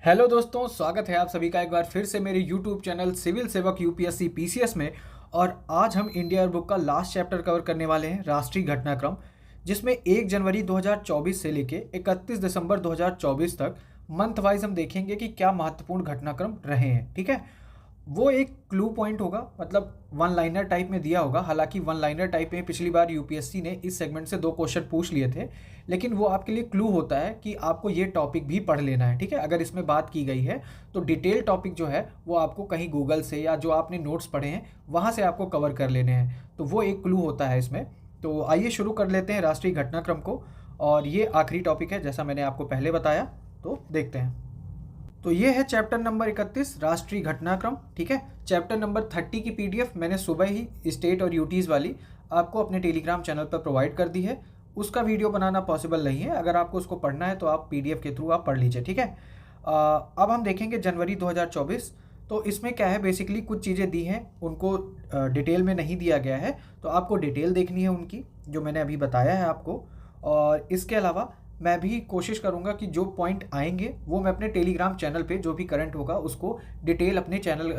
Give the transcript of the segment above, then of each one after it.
Hello दोस्तों, स्वागत है आप सभी का एक बार फिर से मेरे यूट्यूब चैनल सिविल सेवक यूपीएससी पीसीएस में। और आज हम इंडिया बुक का लास्ट चैप्टर कवर करने वाले हैं, राष्ट्रीय घटनाक्रम, जिसमें 1 जनवरी 2024 से लेके 31 दिसंबर 2024 तक मंथ वाइज हम देखेंगे कि क्या महत्वपूर्ण घटनाक्रम रहे हैं। ठीक है, वो एक क्लू पॉइंट होगा, मतलब वन लाइनर टाइप में दिया होगा। हालांकि वन लाइनर टाइप में पिछली बार यूपीएससी ने इस सेगमेंट से 2 क्वेश्चन पूछ लिए थे, लेकिन वो आपके लिए क्लू होता है कि आपको ये टॉपिक भी पढ़ लेना है। ठीक है, अगर इसमें बात की गई है तो डिटेल टॉपिक जो है वो आपको कहीं गूगल से या जो आपने नोट्स पढ़े हैं वहाँ से आपको कवर कर लेने हैं, तो वो एक क्लू होता है इसमें। तो आइए शुरू कर लेते हैं राष्ट्रीय घटनाक्रम को, और ये आखिरी टॉपिक है जैसा मैंने आपको पहले बताया। तो देखते हैं। तो ये है चैप्टर नंबर 31, राष्ट्रीय घटनाक्रम। ठीक है, चैप्टर नंबर 30 की पीडीएफ मैंने सुबह ही स्टेट और यूटीज़ वाली आपको अपने टेलीग्राम चैनल पर प्रोवाइड कर दी है। उसका वीडियो बनाना पॉसिबल नहीं है, अगर आपको उसको पढ़ना है तो आप पीडीएफ के थ्रू आप पढ़ लीजिए। ठीक है, अब हम देखेंगे जनवरी 2024। तो इसमें क्या है, बेसिकली कुछ चीज़ें दी हैं, उनको डिटेल में नहीं दिया गया है, तो आपको डिटेल देखनी है उनकी, जो मैंने अभी बताया है आपको। और इसके अलावा मैं भी कोशिश करूंगा कि जो पॉइंट आएंगे वो मैं अपने टेलीग्राम चैनल पे, जो भी करंट होगा उसको डिटेल अपने चैनल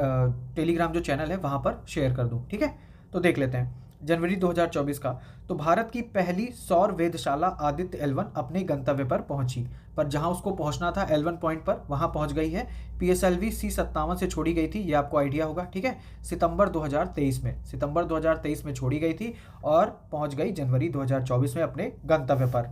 टेलीग्राम जो चैनल है वहाँ पर शेयर कर दूँ। ठीक है, तो देख लेते हैं जनवरी 2024 का। तो भारत की पहली सौर वेधशाला आदित्य L1 अपने गंतव्य पर पहुंची, पर जहां उसको पहुंचना था L1 पॉइंट पर वहां पहुंच गई है। PSLV C57 से छोड़ी गई थी, ये आपको आइडिया होगा। ठीक है, सितंबर 2023 में छोड़ी गई थी और पहुंच गई जनवरी 2024 में अपने गंतव्य पर।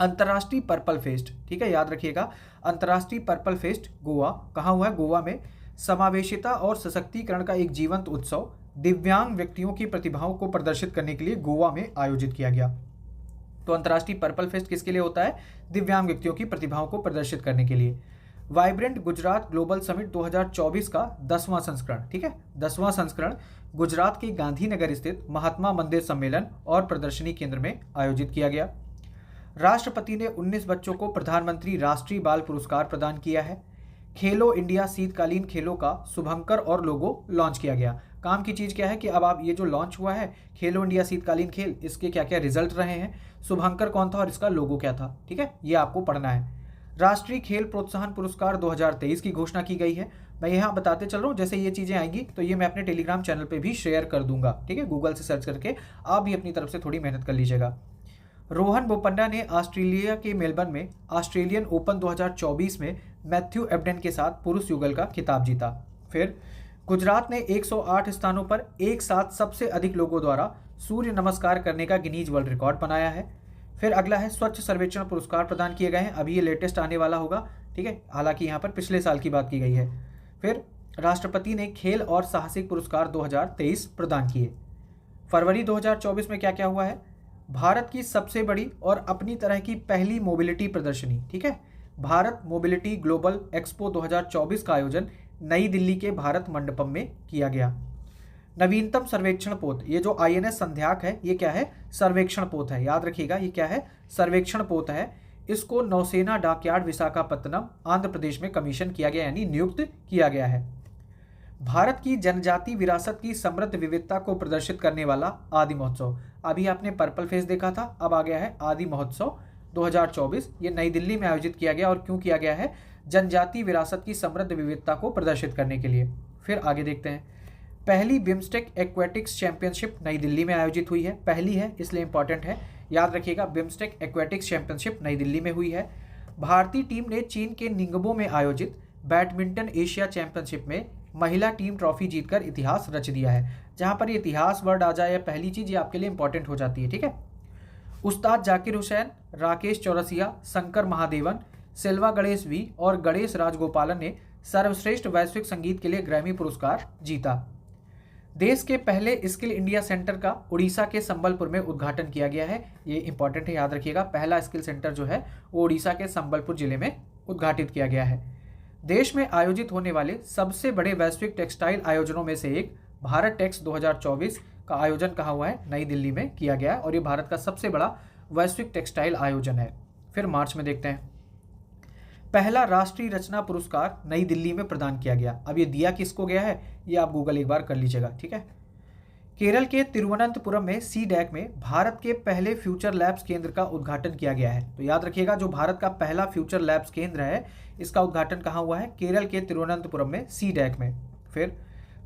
अंतर्राष्ट्रीय पर्पल फेस्ट, ठीक है, याद रखिएगा, अंतर्राष्ट्रीय पर्पल फेस्ट गोवा, कहाँ हुआ है? गोवा में। समावेशिता और सशक्तिकरण का एक जीवंत उत्सव दिव्यांग व्यक्तियों की प्रतिभाओं को प्रदर्शित करने के लिए गोवा में आयोजित किया गया। तो अंतर्राष्ट्रीय पर्पल फेस्ट किसके लिए होता है? दिव्यांग व्यक्तियों की प्रतिभाओं को प्रदर्शित करने के लिए। वाइब्रेंट गुजरात ग्लोबल समिट 2024 का 10वां संस्करण, ठीक है, 10वां संस्करण गुजरात के गांधीनगर स्थित महात्मा मंदिर सम्मेलन और प्रदर्शनी केंद्र में आयोजित किया गया। राष्ट्रपति ने 19 बच्चों को प्रधानमंत्री राष्ट्रीय बाल पुरस्कार प्रदान किया है। खेलो इंडिया शीतकालीन खेलों का शुभंकर और लोगो लॉन्च किया गया। काम की चीज़ क्या है कि अब आप ये जो लॉन्च हुआ है खेलो इंडिया शीतकालीन खेल, इसके क्या क्या रिजल्ट रहे हैं, शुभंकर कौन था और इसका लोगो क्या था। ठीक है, ये आपको पढ़ना है। राष्ट्रीय खेल प्रोत्साहन पुरस्कार 2023 की घोषणा की गई है। मैं यहाँ बताते चल रहा हूँ, जैसे ये चीज़ें आएंगी तो ये मैं अपने टेलीग्राम चैनल पर भी शेयर कर दूंगा। ठीक है, गूगल से सर्च करके आप भी अपनी तरफ से थोड़ी मेहनत कर लीजिएगा। रोहन बोपन्ना ने ऑस्ट्रेलिया के मेलबर्न में ऑस्ट्रेलियन ओपन 2024 में मैथ्यू एबडन के साथ पुरुष युगल का खिताब जीता। फिर गुजरात ने 108 स्थानों पर एक साथ सबसे अधिक लोगों द्वारा सूर्य नमस्कार करने का गिनीज वर्ल्ड रिकॉर्ड बनाया है। फिर अगला है स्वच्छ सर्वेक्षण पुरस्कार प्रदान किए गए हैं, अभी ये लेटेस्ट आने वाला होगा। ठीक है, हालांकि यहाँ पर पिछले साल की बात की गई है। फिर राष्ट्रपति ने खेल और साहसिक पुरस्कार 2023 प्रदान किए। फरवरी 2024 में क्या क्या हुआ है? भारत की सबसे बड़ी और अपनी तरह की पहली मोबिलिटी प्रदर्शनी, ठीक है, भारत मोबिलिटी ग्लोबल एक्सपो 2024 का आयोजन नई दिल्ली के भारत मंडपम में किया गया। नवीनतम सर्वेक्षण पोत, ये जो INS संध्याक है ये क्या है? सर्वेक्षण पोत है, याद रखिएगा ये क्या है? सर्वेक्षण पोत है। इसको नौसेना डॉकयार्ड विशाखापत्तनम आंध्र प्रदेश में कमीशन किया गया, यानी नियुक्त किया गया है। भारत की जनजाति विरासत की समृद्ध विविधता को प्रदर्शित करने वाला आदि महोत्सव, अभी आपने पर्पल फेस देखा था, अब आ गया है आदि महोत्सव 2024। ये नई दिल्ली में आयोजित किया गया, और क्यों किया गया है? जनजाति विरासत की समृद्ध विविधता को प्रदर्शित करने के लिए। फिर आगे देखते हैं। पहली बिम्स्टेक एक्वेटिक्स चैंपियनशिप नई दिल्ली में आयोजित हुई है, पहली है इसलिए इंपॉर्टेंट है, याद रखिएगा, बिम्स्टेक एक्वेटिक्स चैंपियनशिप नई दिल्ली में हुई है। भारतीय टीम ने चीन के निंगबो में आयोजित बैडमिंटन एशिया चैंपियनशिप में महिला टीम ट्रॉफी जीतकर इतिहास रच दिया है। जहां पर इतिहास वर्ड आ जाए, पहली चीज ये आपके लिए इंपॉर्टेंट हो जाती है। ठीक है, उस्ताद जाकिर हुसैन, राकेश चौरसिया, शंकर महादेवन, सेल्वा गणेश V और गणेश राजगोपालन ने सर्वश्रेष्ठ वैश्विक संगीत के लिए ग्रैमी पुरस्कार जीता। देश के पहले स्किल इंडिया सेंटर का उड़ीसा के संबलपुर में उद्घाटन किया गया है, ये इंपॉर्टेंट है, याद रखिएगा, पहला स्किल सेंटर जो है वो उड़ीसा के संबलपुर जिले में उद्घाटित किया गया है। देश में आयोजित होने वाले सबसे बड़े वैश्विक टेक्सटाइल आयोजनों में से एक भारत टेक्स 2024 का आयोजन कहाँ हुआ है? नई दिल्ली में किया गया है, और ये भारत का सबसे बड़ा वैश्विक टेक्सटाइल आयोजन है। फिर मार्च में देखते हैं। पहला राष्ट्रीय रचना पुरस्कार नई दिल्ली में प्रदान किया गया। अब ये दिया किसको गया है ये आप गूगल एक बार कर लीजिएगा। ठीक है, केरल के तिरुवनंतपुरम में सी डैक में भारत के पहले फ्यूचर लैब्स केंद्र का उद्घाटन किया गया है। तो याद रखिएगा, जो भारत का पहला फ्यूचर लैब्स केंद्र है, इसका उद्घाटन कहाँ हुआ है? केरल के तिरुवनंतपुरम में, सी डैक में। फिर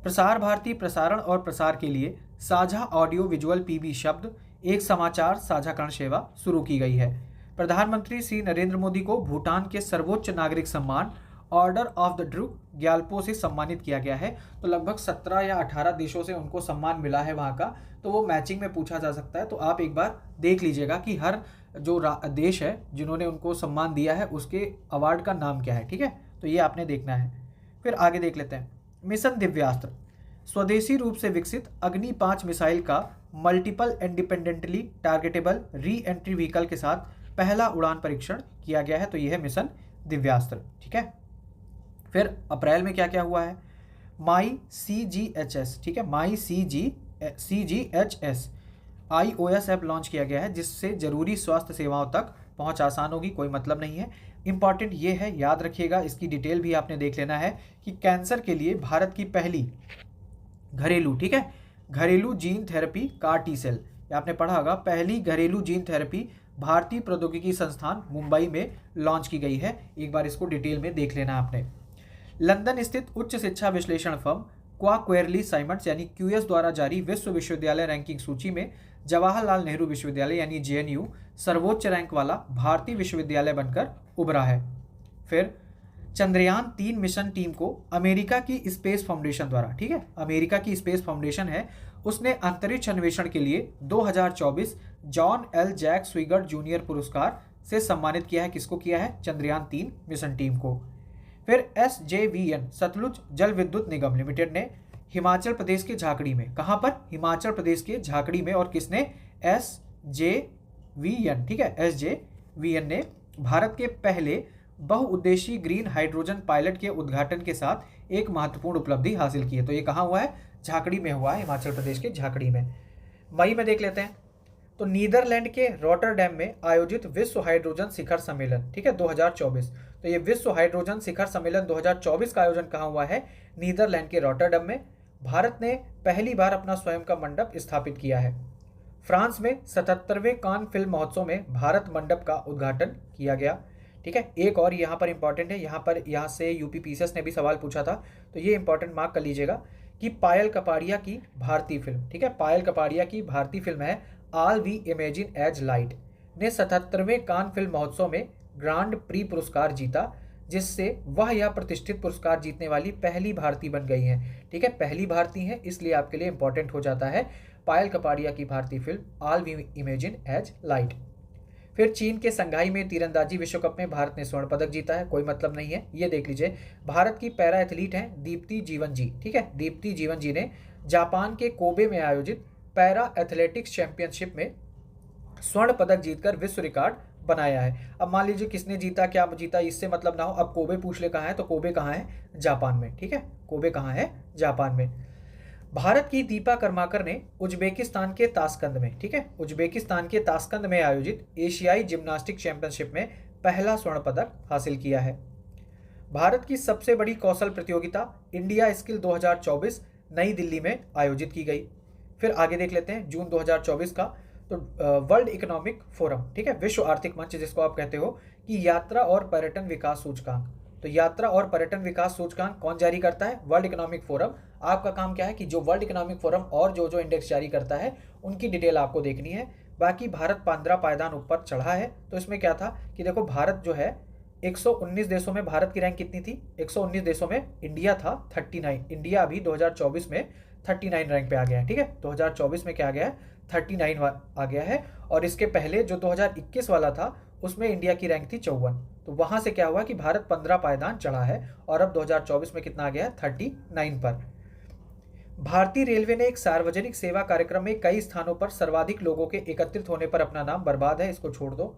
प्रसार भारती प्रसारण और प्रसार के लिए साझा ऑडियो विजुअल पीबी शब्द एक समाचार साझाकरण सेवा शुरू की गई है। प्रधानमंत्री श्री नरेंद्र मोदी को भूटान के सर्वोच्च नागरिक सम्मान order of the Drew Gyalpo से सम्मानित किया गया है। तो लगभग 17 या 18 देशों से उनको सम्मान मिला है वहाँ का। तो वो मैचिंग में पूछा जा सकता है, तो आप एक बार देख लीजिएगा कि हर जो देश है जिन्होंने उनको सम्मान दिया है उसके अवार्ड का नाम क्या है। ठीक है, तो ये आपने देखना है। फिर आगे देख लेते हैं। मिशन दिव्यास्त्र, स्वदेशी रूप से विकसित अग्नि 5 मिसाइल का multiple independently targetable re entry vehicle के साथ पहला उड़ान परीक्षण किया गया है। तो यह है मिशन दिव्यास्त्र। ठीक है, फिर अप्रैल में क्या क्या हुआ है? माई CGHS, ठीक है, माई CGHS iOS ऐप लॉन्च किया गया है, जिससे जरूरी स्वास्थ्य सेवाओं तक पहुंच आसान होगी। कोई मतलब नहीं है। इंपॉर्टेंट ये है, याद रखिएगा, इसकी डिटेल भी आपने देख लेना है कि कैंसर के लिए भारत की पहली घरेलू, ठीक है, घरेलू gene therapy car T cell, आपने पढ़ा होगा, पहली घरेलू जीन थेरेपी भारतीय प्रौद्योगिकी संस्थान मुंबई में लॉन्च की गई है। एक बार इसको डिटेल में देख लेना आपने। लंदन स्थित उच्च शिक्षा विश्लेषण फर्म क्वाक्वेरली साइमंड्स यानी QS द्वारा जारी विश्व विश्वविद्यालय रैंकिंग सूची में जवाहरलाल नेहरू विश्वविद्यालय यानी JNU सर्वोच्च रैंक वाला भारतीय विश्वविद्यालय बनकर उभरा है। फिर चंद्रयान 3 मिशन टीम को अमेरिका की स्पेस फाउंडेशन द्वारा, ठीक है, अमेरिका की स्पेस फाउंडेशन है, उसने अंतरिक्ष अन्वेषण के लिए 2024 जॉन L जैक स्विगर्ट जूनियर पुरस्कार से सम्मानित किया है। किसको किया है? चंद्रयान 3 मिशन टीम को। फिर SJVN सतलुज जल विद्युत निगम लिमिटेड ने हिमाचल प्रदेश के झाकड़ी में, कहां पर? हिमाचल प्रदेश के झाकड़ी में, और किसने? SJVN, ठीक है, SJVN ने भारत के पहले बहुउद्देशीय ग्रीन हाइड्रोजन पायलट के उद्घाटन के साथ एक महत्वपूर्ण उपलब्धि हासिल की है। तो ये कहाँ हुआ है? झाकड़ी में हुआ है, हिमाचल प्रदेश के झाकड़ी में। मई में देख लेते हैं। तो नीदरलैंड के रॉटरडैम में आयोजित विश्व हाइड्रोजन शिखर सम्मेलन, ठीक है, 2024। तो ये विश्व हाइड्रोजन शिखर सम्मेलन 2024 का आयोजन कहाँ हुआ है? नीदरलैंड के रॉटरडैम में। भारत ने पहली बार अपना स्वयं का मंडप स्थापित किया है। फ्रांस में 77वें कान फिल्म महोत्सव में भारत मंडप का उद्घाटन किया गया। ठीक है, एक और यहाँ पर इंपॉर्टेंट है, यहाँ से UPPCS ने भी सवाल पूछा था, तो ये इंपॉर्टेंट मार्क कर लीजिएगा कि पायल कपाड़िया की भारतीय फिल्म, ठीक है, पायल कपाड़िया की भारतीय फिल्म है all we imagine as light, ने 77वें कान फिल्म महोत्सव में ग्रांड प्री पुरस्कार जीता, जिससे वह यह प्रतिष्ठित पुरस्कार जीतने वाली पहली भारतीय बन गई हैं। ठीक है, पहली भारतीय हैं, इसलिए आपके लिए इंपॉर्टेंट हो जाता है पायल कपाड़िया की भारतीय film all we imagine as light. फिर चीन के संघाई में तीरंदाजी विश्व कप में भारत ने स्वर्ण पदक जीता है। कोई मतलब नहीं है, ये देख लीजिए। भारत की पैरा एथलीट हैं दीप्ति जीवन जी, ठीक है, दीप्ति जीवन जी ने जापान के कोबे में आयोजित पैरा एथलेटिक्स चैंपियनशिप में स्वर्ण पदक जीतकर विश्व रिकॉर्ड बनाया है। अब मान लीजिए किसने जीता, क्या जीता, इससे मतलब ना हो। अब कोबे पूछ ले कहाँ है, तो कोबे कहाँ है? जापान में। ठीक है, कोबे कहाँ है? जापान में। भारत की दीपा कर्माकर ने उज्बेकिस्तान के ताशकंद में, ठीक है, उज्बेकिस्तान के ताशकंद में आयोजित एशियाई जिम्नास्टिक चैंपियनशिप में पहला स्वर्ण पदक हासिल किया है। भारत की सबसे बड़ी कौशल प्रतियोगिता इंडिया स्किल 2024 नई दिल्ली में आयोजित की गई। फिर आगे देख लेते हैं जून 2024 का। तो वर्ल्ड इकोनॉमिक फोरम, ठीक है, विश्व आर्थिक मंच जिसको आप कहते हो, कि यात्रा और पर्यटन विकास सूचकांक। तो यात्रा और पर्यटन विकास सूचकांक कौन जारी करता है? World economic forum. आपका काम क्या है कि जो वर्ल्ड इकोनॉमिक फोरम और जो जो इंडेक्स जारी करता है उनकी डिटेल आपको देखनी है। बाकी भारत 15 पायदान ऊपर चढ़ा है। तो इसमें क्या था कि देखो, भारत जो है 119 देशों में भारत की रैंक कितनी थी? 119 देशों में इंडिया था 39। इंडिया अभी 2024 में 39 रैंक पे आ गया है। ठीक है, 2024 में क्या आ गया है? 39 आ गया है। और इसके पहले जो 2021 वाला था उसमें इंडिया की रैंक थी 54। तो वहां से क्या हुआ कि भारत 15 पायदान चढ़ा है और अब 2024 में कितना आ गया है? 39 पर। भारतीय रेलवे ने एक सार्वजनिक सेवा कार्यक्रम में कई स्थानों पर सर्वाधिक लोगों के एकत्रित होने पर अपना नाम बर्बाद है, इसको छोड़ दो।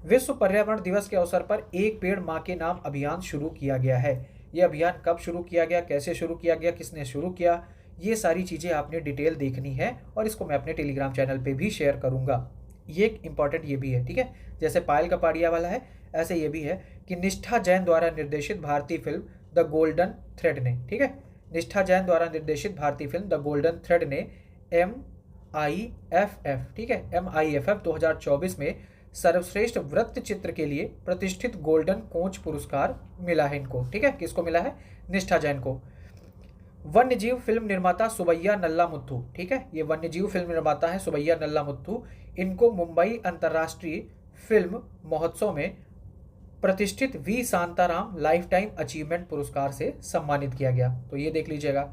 विश्व पर्यावरण दिवस के अवसर पर एक पेड़ मां के नाम अभियान शुरू किया गया है। यह अभियान कब शुरू किया गया, कैसे शुरू किया गया, किसने शुरू किया, ये सारी चीज़ें आपने डिटेल देखनी है और इसको मैं अपने टेलीग्राम चैनल पे भी शेयर करूंगा। ये एक इंपॉर्टेंट ये भी है, ठीक है, जैसे पायल कपाड़िया वाला है ऐसे ये भी है कि निष्ठा जैन द्वारा निर्देशित भारतीय फिल्म द गोल्डन थ्रेड ने, ठीक है, निष्ठा जैन द्वारा निर्देशित भारतीय फिल्म द गोल्डन थ्रेड ने MIFF, ठीक है, MIFF 2024 में सर्वश्रेष्ठ वृत्त चित्र के लिए प्रतिष्ठित गोल्डन कोच पुरस्कार मिला है इनको, ठीक है। किसको मिला है? निष्ठा जैन को। वन्यजीव फिल्म निर्माता सुबैया नल्ला मुथ्थू, ठीक है, ये वन्यजीव फिल्म निर्माता है सुबैया नल्ला मुथ्थू। इनको मुंबई अंतर्राष्ट्रीय फिल्म महोत्सव में प्रतिष्ठित V Shantaram lifetime achievement पुरस्कार से सम्मानित किया गया, तो ये देख लीजिएगा।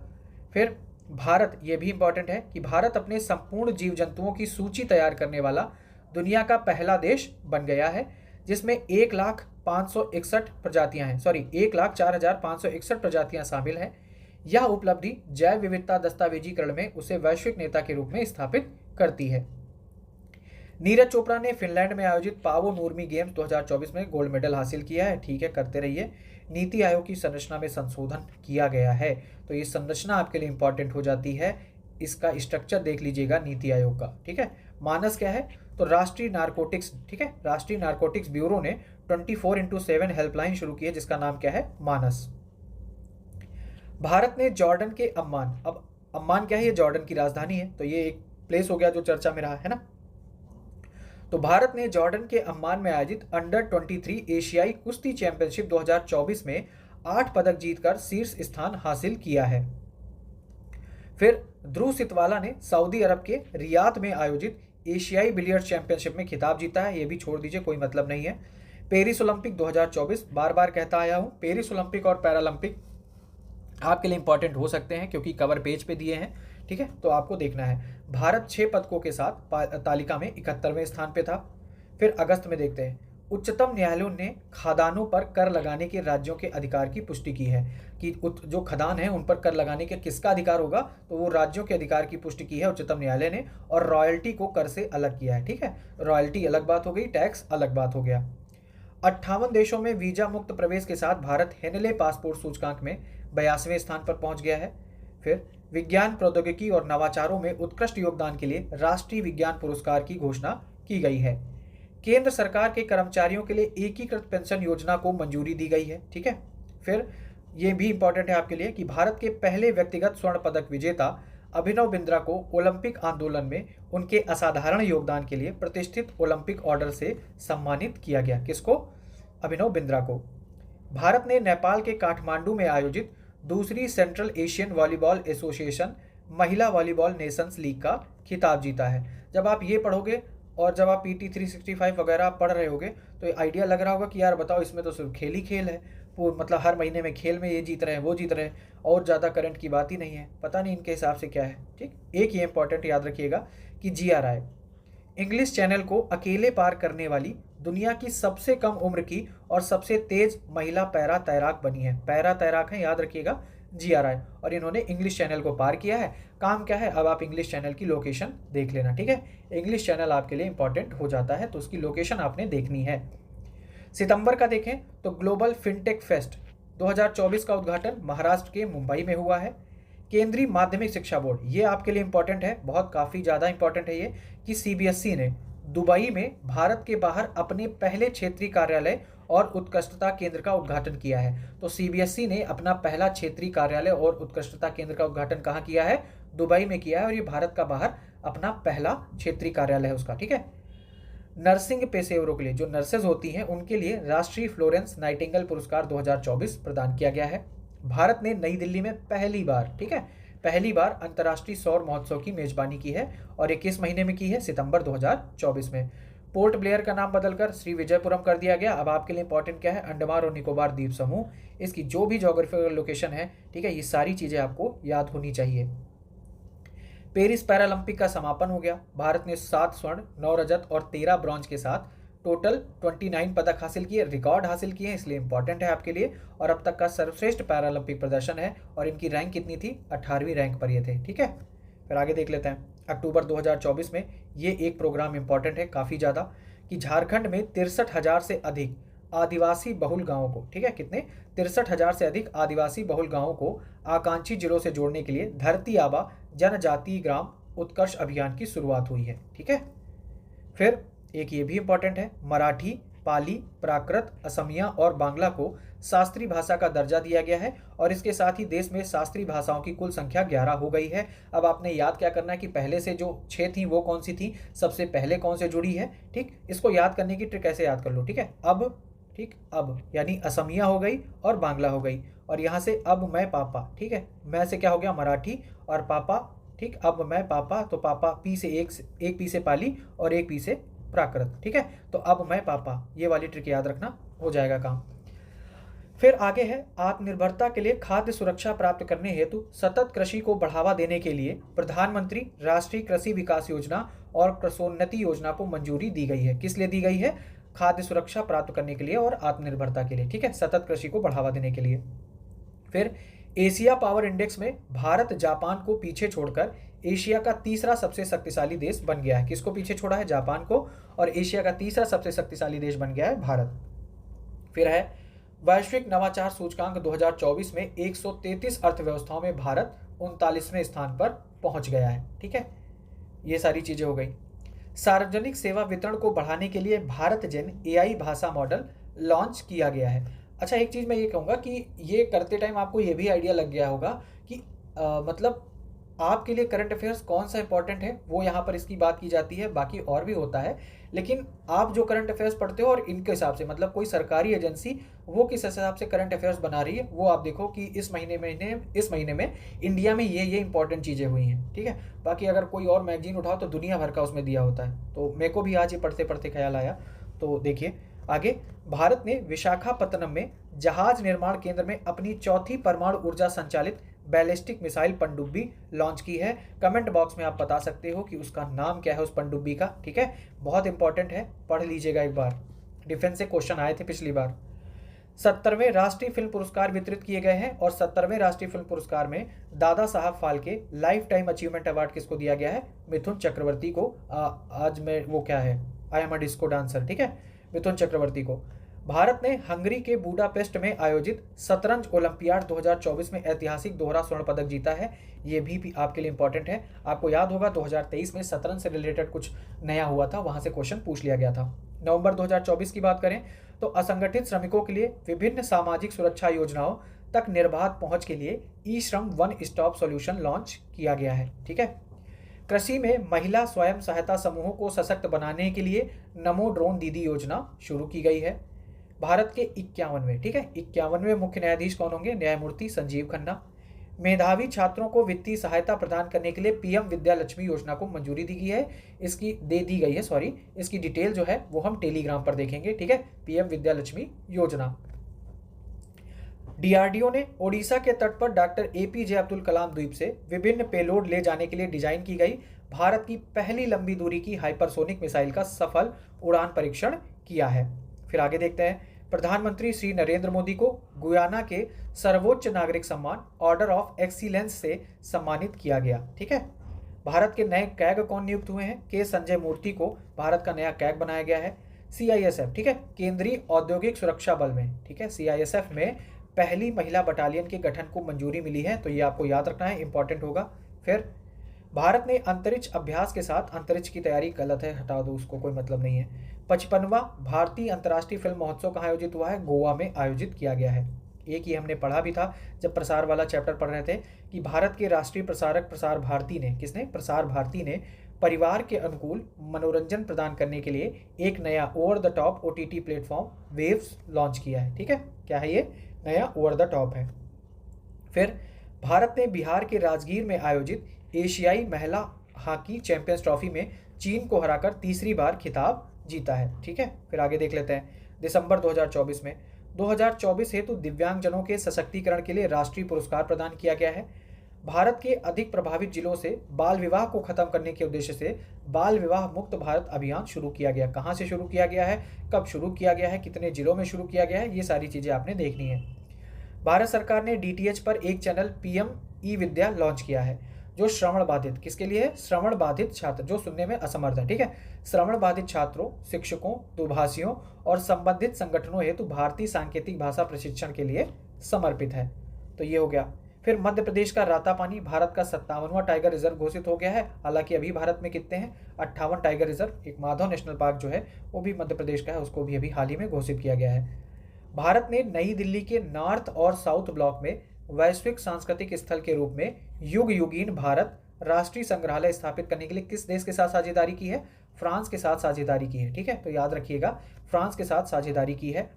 फिर भारत, ये भी इंपॉर्टेंट है कि भारत अपने संपूर्ण जीव जंतुओं की सूची तैयार करने वाला दुनिया का पहला देश बन गया है, जिसमें 1,0561 प्रजातियां हैं, 1,04,561 प्रजातियां शामिल हैं। यह उपलब्धि जैव विविधता दस्तावेजीकरण में उसे वैश्विक नेता के रूप में स्थापित करती है। नीरज चोपड़ा ने फिनलैंड में आयोजित पावो नूर्मी गेम्स 2024 में गोल्ड मेडल हासिल किया है, ठीक है, करते रहिए। नीति आयोग की संरचना में संशोधन किया गया है, तो ये संरचना आपके लिए इंपॉर्टेंट हो जाती है। इसका स्ट्रक्चर देख लीजिएगा नीति आयोग का, ठीक है। मानस क्या है? तो राष्ट्रीय नारकोटिक्स, ठीक है, राष्ट्रीय नारकोटिक्स ब्यूरो ने 24/7 हेल्पलाइन शुरू की है, जिसका नाम क्या है? मानस। भारत ने जॉर्डन के अम्मान, अब अम्मान क्या है? ये जॉर्डन की राजधानी है, तो ये एक प्लेस हो गया जो चर्चा में रहा है ना। तो भारत ने जॉर्डन के अम्मान में आयोजित अंडर-23 एशियाई कुश्ती चैंपियनशिप 2024 में 8 पदक जीतकर शीर्ष स्थान हासिल किया है। फिर ध्रुव सितवाला ने सऊदी अरब के रियाद में आयोजित एशियाई बिलियर्ड्स चैंपियनशिप में खिताब जीता है, ये भी छोड़ दीजिए, कोई मतलब नहीं है। पेरिस ओलंपिक 2024, बार बार कहता आया हूँ, पेरिस ओलंपिक और पैरालंपिक आपके लिए इंपॉर्टेंट हो सकते हैं क्योंकि कवर पेज पे दिए हैं, ठीक है, तो आपको देखना है। भारत 6 पदकों के साथ तालिका में 71वें स्थान पे था। फिर अगस्त में देखते हैं, उच्चतम न्यायालय ने खदानों पर कर लगाने के राज्यों के अधिकार की पुष्टि की है कि जो खदान है उन पर कर लगाने के किसका अधिकार होगा, तो वो राज्यों के अधिकार की पुष्टि की है उच्चतम न्यायालय ने, और रॉयल्टी को कर से अलग किया है, ठीक है। रॉयल्टी अलग बात हो गई, टैक्स अलग बात हो गया। 58 देशों में वीजा मुक्त प्रवेश के साथ भारत हेनले पासपोर्ट सूचकांक में 82वें स्थान पर पहुंच गया है। फिर विज्ञान प्रौद्योगिकी और नवाचारों में उत्कृष्ट योगदान के लिए राष्ट्रीय विज्ञान पुरस्कार की घोषणा की गई है। केंद्र सरकार के कर्मचारियों के लिए एकीकृत पेंशन योजना को मंजूरी दी गई है, ठीक है। फिर ये भी इंपॉर्टेंट है आपके लिए कि भारत के पहले व्यक्तिगत स्वर्ण पदक विजेता अभिनव बिंद्रा को ओलंपिक आंदोलन में उनके असाधारण योगदान के लिए प्रतिष्ठित ओलंपिक ऑर्डर से सम्मानित किया गया। किसको? अभिनव बिंद्रा को। भारत ने नेपाल के काठमांडू में आयोजित दूसरी सेंट्रल एशियन वॉलीबॉल एसोसिएशन महिला वॉलीबॉल नेशंस लीग का खिताब जीता है। जब आप ये पढ़ोगे और जब आप PT 365 वगैरह पढ़ रहे होगे तो ये आइडिया लग रहा होगा कि यार बताओ, इसमें तो सिर्फ खेल ही खेल है, मतलब हर महीने में खेल में ये जीत रहे हैं वो जीत रहे हैं और ज़्यादा करंट की बात ही नहीं है, पता नहीं इनके हिसाब से क्या है, ठीक। एक ये इंपॉर्टेंट याद रखिएगा कि GRI इंग्लिश चैनल को अकेले पार करने वाली दुनिया की सबसे कम उम्र की और सबसे तेज महिला पैरा तैराक बनी है। पैरा तैराक है, याद रखिएगा, GRI, और इन्होंने इंग्लिश चैनल को पार किया है। काम क्या है? अब आप इंग्लिश चैनल की लोकेशन देख लेना, ठीक है। इंग्लिश चैनल आपके लिए इंपॉर्टेंट हो जाता है तो उसकी लोकेशन आपने देखनी है। सितंबर का देखें तो ग्लोबल फिनटेक फेस्ट 2024 का उद्घाटन महाराष्ट्र के मुंबई में हुआ है। केंद्रीय माध्यमिक शिक्षा बोर्ड, ये आपके लिए इंपॉर्टेंट है, बहुत काफ़ी ज़्यादा इंपॉर्टेंट है ये, कि CBSE ने दुबई में भारत के बाहर अपने पहले क्षेत्रीय कार्यालय और उत्कृष्टता केंद्र का उद्घाटन किया है। तो CBSE ने अपना पहला क्षेत्रीय कार्यालय और उत्कृष्टता केंद्र का उद्घाटन कहाँ किया है? दुबई में किया है, और ये भारत का बाहर अपना पहला क्षेत्रीय कार्यालय है उसका, ठीक है। नर्सिंग पेशेवरों के लिए, जो नर्सेज होती हैं, उनके लिए राष्ट्रीय फ्लोरेंस नाइटिंगेल पुरस्कार 2024 प्रदान किया गया है। भारत ने नई दिल्ली में पहली बार, ठीक है, पहली बार अंतर्राष्ट्रीय सौर महोत्सव की मेजबानी की है, और ये किस महीने में की है? सितंबर 2024 में। पोर्ट ब्लेयर का नाम बदलकर श्री विजयपुरम कर दिया गया। अब आपके लिए इंपॉर्टेंट क्या है? अंडमान और निकोबार द्वीप समूह, इसकी जो भी जोग्राफिकल लोकेशन है, ठीक है, ये सारी चीज़ें आपको याद होनी चाहिए। पेरिस पैरालंपिक का समापन हो गया। भारत ने 7 स्वर्ण, 9 रजत और 13 ब्रॉन्ज के साथ टोटल 29 पदक हासिल किए, रिकॉर्ड हासिल किए हैं, इसलिए इंपॉर्टेंट है आपके लिए, और अब तक का सर्वश्रेष्ठ पैरालंपिक प्रदर्शन है, और इनकी रैंक कितनी थी? 18वीं रैंक पर ये थे, ठीक है। फिर आगे देख लेते हैं। अक्टूबर 2024 में ये एक प्रोग्राम इंपॉर्टेंट है काफ़ी ज़्यादा, कि झारखंड में 63,000 से अधिक आदिवासी बहुल गाँवों को, ठीक है, कितने? 63,000 से अधिक आदिवासी बहुल गाँवों को आकांक्षी जिलों से जोड़ने के लिए धरती आबा जनजातीय ग्राम उत्कर्ष अभियान की शुरुआत हुई है, ठीक है। फिर एक ये भी इंपॉर्टेंट है, मराठी पाली, प्राकृत, असमिया और बांग्ला को शास्त्रीय भाषा का दर्जा दिया गया है और इसके साथ ही देश में शास्त्रीय भाषाओं की कुल संख्या 11 हो गई है। अब आपने याद क्या करना है कि पहले से जो 6 थी वो कौन सी थी, सबसे पहले कौन से जुड़ी है। ठीक, इसको याद करने की ट्रिक ऐसे याद कर लो। ठीक है, अब यानी असमिया हो गई और बांग्ला हो गई और यहाँ से अब मैं पापा। ठीक है, मैं से क्या हो गया मराठी और पापा। ठीक, अब मैं पापा, तो पापा पी से एक पी से पाली और एक पी से प्राकृत। ठीक है, तो अब मैं पापा, ये वाली ट्रिक याद रखना, हो जाएगा काम। फिर आगे है, आत्मनिर्भरता के लिए खाद्य सुरक्षा प्राप्त करने हेतु सतत कृषि को बढ़ावा देने के लिए प्रधानमंत्री राष्ट्रीय कृषि विकास योजना और कृषोन्नति योजना को मंजूरी दी गई है। किस लिए दी गई है? खाद्य सुरक्षा प्राप्त करने के लिए और आत्मनिर्भरता के लिए। ठीक है, सतत कृषि को बढ़ावा देने के लिए। फिर एशिया पावर इंडेक्स में भारत जापान को पीछे छोड़कर एशिया का तीसरा सबसे शक्तिशाली देश बन गया है। किसको पीछे छोड़ा है? जापान को, और एशिया का तीसरा सबसे शक्तिशाली देश बन गया है भारत। फिर है, वैश्विक नवाचार सूचकांक 2024 में 133 अर्थव्यवस्थाओं में भारत 39वें स्थान पर पहुंच गया है। ठीक है, ये सारी चीजें हो गई। सार्वजनिक सेवा वितरण को बढ़ाने के लिए भारत जेन एआई भाषा मॉडल लॉन्च किया गया है। अच्छा, एक चीज़ मैं ये कहूँगा कि ये करते टाइम आपको ये भी आइडिया लग गया होगा कि मतलब आपके लिए करंट अफेयर्स कौन सा इंपॉर्टेंट है, वो यहाँ पर इसकी बात की जाती है, बाकी और भी होता है। लेकिन आप जो करंट अफेयर्स पढ़ते हो और इनके हिसाब से, मतलब कोई सरकारी एजेंसी वो किस हिसाब से करंट अफेयर्स बना रही है, वो आप देखो कि इस महीने में इंडिया में ये इंपॉर्टेंट चीज़ें हुई हैं। ठीक है, बाकी अगर कोई और मैगजीन उठाओ तो दुनिया भर का उसमें दिया होता है। तो मेरे को भी आज ये पढ़ते पढ़ते ख्याल आया। तो देखिए आगे, भारत ने विशाखापत्तनम में जहाज निर्माण केंद्र में अपनी चौथी परमाणु ऊर्जा संचालित बैलिस्टिक मिसाइल पनडुब्बी लॉन्च की है। कमेंट बॉक्स में आप बता सकते हो कि उसका नाम क्या है उस पनडुब्बी का। ठीक है, बहुत इंपॉर्टेंट है, पढ़ लीजिएगा एक बार, डिफेंस से क्वेश्चन आए थे पिछली बार। 70वें राष्ट्रीय फिल्म पुरस्कार वितरित किए गए हैं और 70वें राष्ट्रीय फिल्म पुरस्कार में Dada Saheb Phalke life time achievement award किसको दिया गया है? मिथुन चक्रवर्ती को। आज में वो क्या है, I am a disco dancer. ठीक है, मिथुन चक्रवर्ती को। भारत ने हंगरी के बुडापेस्ट में आयोजित शतरंज ओलंपियाड 2024 में ऐतिहासिक दोहरा स्वर्ण पदक जीता है। ये भी आपके लिए इंपॉर्टेंट है। आपको याद होगा 2023 में शतरंज से रिलेटेड कुछ नया हुआ था, वहां से क्वेश्चन पूछ लिया गया था। नवंबर 2024 की बात करें तो असंगठित श्रमिकों के लिए विभिन्न सामाजिक सुरक्षा योजनाओं तक निर्बाध पहुंच के लिए ई श्रम वन स्टॉप सॉल्यूशन लॉन्च किया गया है। ठीक है, कृषि में महिला स्वयं सहायता समूहों को सशक्त बनाने के लिए नमो ड्रोन दीदी योजना शुरू की गई है। भारत के 51वें, ठीक है, 51वें मुख्य न्यायाधीश कौन होंगे? न्यायमूर्ति संजीव खन्ना। मेधावी छात्रों को वित्तीय सहायता प्रदान करने के लिए पीएम विद्या लक्ष्मी योजना को मंजूरी दी गई है। इसकी डिटेल जो है वो हम टेलीग्राम पर देखेंगे। ठीक है, पीएम विद्या लक्ष्मी योजना। डीआरडीओ ने ओडिशा के तट पर डॉक्टर एपीजे अब्दुल कलाम द्वीप से विभिन्न पेलोड ले जाने के लिए डिजाइन की गई भारत की पहली लंबी दूरी की हाइपरसोनिक मिसाइल का सफल उड़ान परीक्षण किया है। फिर आगे देखते हैं, प्रधानमंत्री श्री नरेंद्र मोदी को गुयाना के सर्वोच्च नागरिक सम्मान ऑर्डर ऑफ एक्सीलेंस से सम्मानित किया गया। ठीक है, भारत के नए कैग कौन नियुक्त हुए हैं? के संजय मूर्ति को भारत का नया कैग बनाया गया है। सीआईएसएफ, ठीक है, केंद्रीय औद्योगिक सुरक्षा बल में, ठीक है, सीआईएसएफ में पहली महिला बटालियन के गठन को मंजूरी मिली है। तो ये आपको याद रखना है, इंपॉर्टेंट होगा। फिर भारत ने अंतरिक्ष अभ्यास के साथ अंतरिक्ष की तैयारी, गलत है, हटा दो उसको, कोई मतलब नहीं है। 55वां भारतीय अंतर्राष्ट्रीय फिल्म महोत्सव कहाँ आयोजित हुआ है? गोवा में आयोजित किया गया है। एक ही हमने पढ़ा भी था जब प्रसार वाला चैप्टर पढ़ रहे थे कि भारत के राष्ट्रीय प्रसारक प्रसार भारती ने, किसने? प्रसार भारती ने परिवार के अनुकूल मनोरंजन प्रदान करने के लिए एक नया over the top OTT platform waves launch किया है। ठीक है, क्या है ये? नया ओवर द टॉप है। फिर भारत ने बिहार के राजगीर में आयोजित एशियाई महिला हॉकी चैंपियंस ट्रॉफी में चीन को हराकर तीसरी बार खिताब जीता है। ठीक है, फिर आगे देख लेते हैं। दिसंबर 2024 में 2024 हेतु दिव्यांगजनों के सशक्तिकरण के लिए राष्ट्रीय पुरस्कार प्रदान किया गया है। भारत के अधिक प्रभावित जिलों से बाल विवाह को खत्म करने के उद्देश्य से बाल विवाह मुक्त भारत अभियान शुरू किया गया। कहाँ से शुरू किया गया है, कब शुरू किया गया है, कितने जिलों में शुरू किया गया है, ये सारी चीजें आपने देखनी है। भारत सरकार ने डीटीएच पर एक चैनल पीएम ई विद्या लॉन्च किया है, जो श्रवण बाधित, किसके लिए? श्रवण बाधित छात्र जो सुनने में असमर्थ है। ठीक है, श्रवण बाधित छात्रों, शिक्षकों, दुभाषियों और संबंधित संगठनों हेतु भारतीय सांकेतिक भाषा प्रशिक्षण के लिए समर्पित है। तो ये हो गया। फिर मध्य प्रदेश का रातापानी भारत का 57वां टाइगर रिजर्व घोषित हो गया है। हालांकि अभी भारत में कितने हैं, 58 टाइगर रिजर्व। एक माधव नेशनल पार्क जो है वो भी मध्य प्रदेश का है, उसको भी अभी हाल ही में घोषित किया गया है। भारत ने नई दिल्ली के नॉर्थ और साउथ ब्लॉक में वैश्विक सांस्कृतिक स्थल के रूप में युग युगीन भारत राष्ट्रीय संग्रहालय स्थापित करने के लिए किस देश के साथ साझेदारी की है, फ्रांस के साथ साझेदारी की है। ठीक है, तो याद रखिएगा फ्रांस के साथ साझेदारी की है।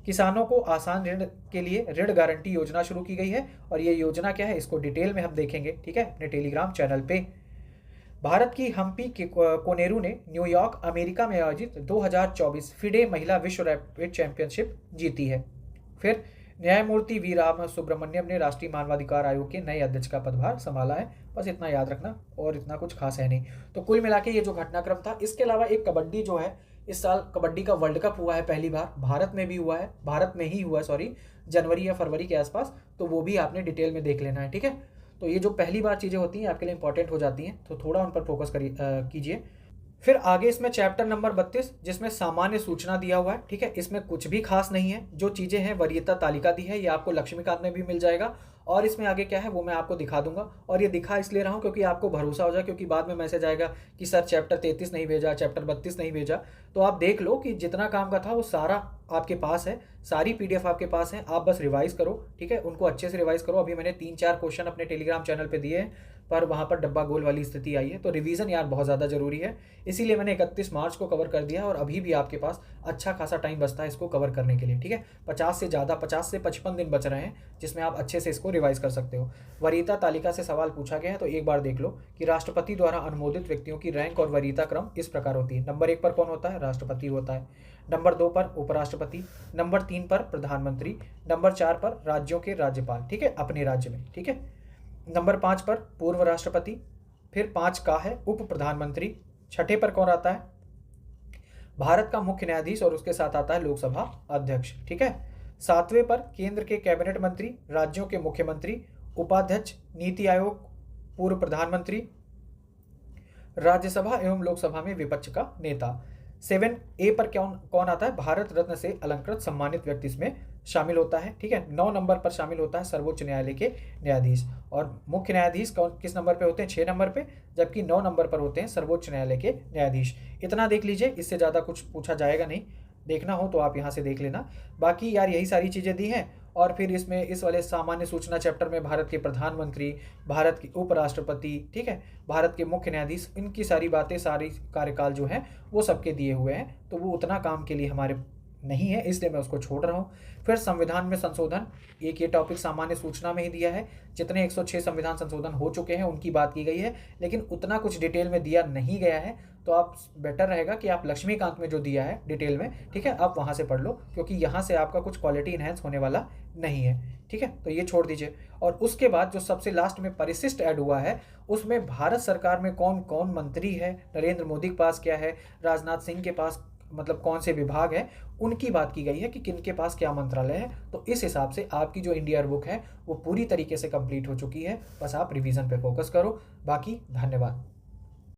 किसानों को आसान ऋण के लिए ऋण गारंटी योजना शुरू की गई है, और ये योजना क्या है इसको डिटेल में हम देखेंगे, ठीक है, अपने टेलीग्राम चैनल पे। भारत की हम्पी कोनेरू ने न्यूयॉर्क अमेरिका में आयोजित 2024 फिडे महिला विश्व रैपिड चैंपियनशिप जीती है। फिर न्यायमूर्ति वी राम सुब्रमण्यम ने राष्ट्रीय मानवाधिकार आयोग के नए अध्यक्ष का पदभार संभाला है। बस इतना याद रखना, और इतना कुछ खास है नहीं। तो कुल मिला के ये जो घटनाक्रम था, इसके अलावा एक कबड्डी जो है, इस साल कबड्डी का वर्ल्ड कप हुआ है पहली बार, भारत में भी हुआ है, भारत में ही हुआ है सॉरी, जनवरी या फरवरी के आसपास। तो वो भी आपने डिटेल में देख लेना है, ठीक है। तो ये जो पहली बार चीज़ें होती हैं आपके लिए इंपॉर्टेंट हो जाती हैं, तो थोड़ा उन पर फोकस कीजिए। फिर आगे इसमें चैप्टर नंबर 32 जिसमें सामान्य सूचना दिया हुआ है, ठीक है। इसमें कुछ भी खास नहीं है, जो चीज़ें हैं वरीयता तालिका दी है, ये आपको लक्ष्मीकांत में भी मिल जाएगा। और इसमें आगे क्या है वो मैं आपको दिखा दूंगा, और ये दिखा इसलिए रहा हूँ क्योंकि आपको भरोसा हो जाए, क्योंकि बाद में मैसेज आएगा कि सर चैप्टर 33 नहीं भेजा, चैप्टर 32 नहीं भेजा। तो आप देख लो कि जितना काम का था वो सारा आपके पास है, सारी PDF आपके पास है, आप बस रिवाइज करो, ठीक है, उनको अच्छे से रिवाइज करो। अभी मैंने 3-4 क्वेश्चन अपने टेलीग्राम चैनल पे दिए हैं, पर वहाँ पर डब्बा गोल वाली स्थिति आई है। तो रिवीजन यार बहुत ज़्यादा जरूरी है, इसीलिए मैंने 31 मार्च को कवर कर दिया, और अभी भी आपके पास अच्छा खासा टाइम बचता है इसको कवर करने के लिए, ठीक है। 50 से 55 दिन बच रहे हैं जिसमें आप अच्छे से इसको रिवाइज कर सकते हो। वरीयता तालिका से सवाल पूछा गया है, तो एक बार देख लो कि राष्ट्रपति द्वारा अनुमोदित व्यक्तियों की रैंक और वरीयता क्रम इस प्रकार होती है। नंबर 1 पर कौन होता है, राष्ट्रपति होता है। नंबर 2 पर उपराष्ट्रपति, नंबर 3 पर प्रधानमंत्री, नंबर 4 पर राज्यों के राज्यपाल, ठीक है, अपने राज्य में, ठीक है। नंबर 5 पर पूर्व राष्ट्रपति, फिर 5 का है उप प्रधानमंत्री। छठे पर कौन आता है, भारत का मुख्य न्यायाधीश, और उसके साथ आता है लोकसभा अध्यक्ष, ठीक है। 7वें पर केंद्र के कैबिनेट मंत्री, राज्यों के मुख्यमंत्री, उपाध्यक्ष, नीति आयोग, पूर्व प्रधानमंत्री, राज्यसभा एवं लोकसभा में विपक्ष का नेता। 7A पर कौन आता है, भारत रत्न से अलंकृत सम्मानित व्यक्ति इसमें शामिल होता है, ठीक है। 9 नंबर पर शामिल होता है सर्वोच्च न्यायालय के न्यायाधीश, और मुख्य न्यायाधीश किस नंबर पे होते हैं, 6 नंबर पे, जबकि 9 नंबर पर होते हैं सर्वोच्च न्यायालय के न्यायाधीश। इतना देख लीजिए, इससे ज़्यादा कुछ पूछा जाएगा नहीं, देखना हो तो आप यहाँ से देख लेना। बाकी यार यही सारी चीज़ें दी हैं, और फिर इसमें इस वाले सामान्य सूचना चैप्टर में भारत के प्रधानमंत्री, भारत के उपराष्ट्रपति, ठीक है, भारत के मुख्य न्यायाधीश, इनकी सारी बातें, सारी कार्यकाल जो है वो सबके दिए हुए हैं। तो वो उतना काम के लिए हमारे नहीं है, इसलिए मैं उसको छोड़ रहा हूँ। फिर संविधान में संशोधन, एक ये टॉपिक सामान्य सूचना में ही दिया है। जितने 106 संविधान संशोधन हो चुके हैं उनकी बात की गई है, लेकिन उतना कुछ डिटेल में दिया नहीं गया है। तो आप बेटर रहेगा कि आप लक्ष्मीकांत में जो दिया है डिटेल में, ठीक है, आप वहाँ से पढ़ लो, क्योंकि यहाँ से आपका कुछ क्वालिटी इन्हेंस होने वाला नहीं है, ठीक है। तो ये छोड़ दीजिए। और उसके बाद जो सबसे लास्ट में परिशिष्ट ऐड हुआ है, उसमें भारत सरकार में कौन कौन मंत्री है, नरेंद्र मोदी के पास क्या है, राजनाथ सिंह के पास मतलब कौन से विभाग है, उनकी बात की गई है कि किन के पास क्या मंत्रालय है। तो इस हिसाब से आपकी जो इंडिया बुक है वो पूरी तरीके से कंप्लीट हो चुकी है। बस आप रिवीजन पे फोकस करो। बाकी धन्यवाद।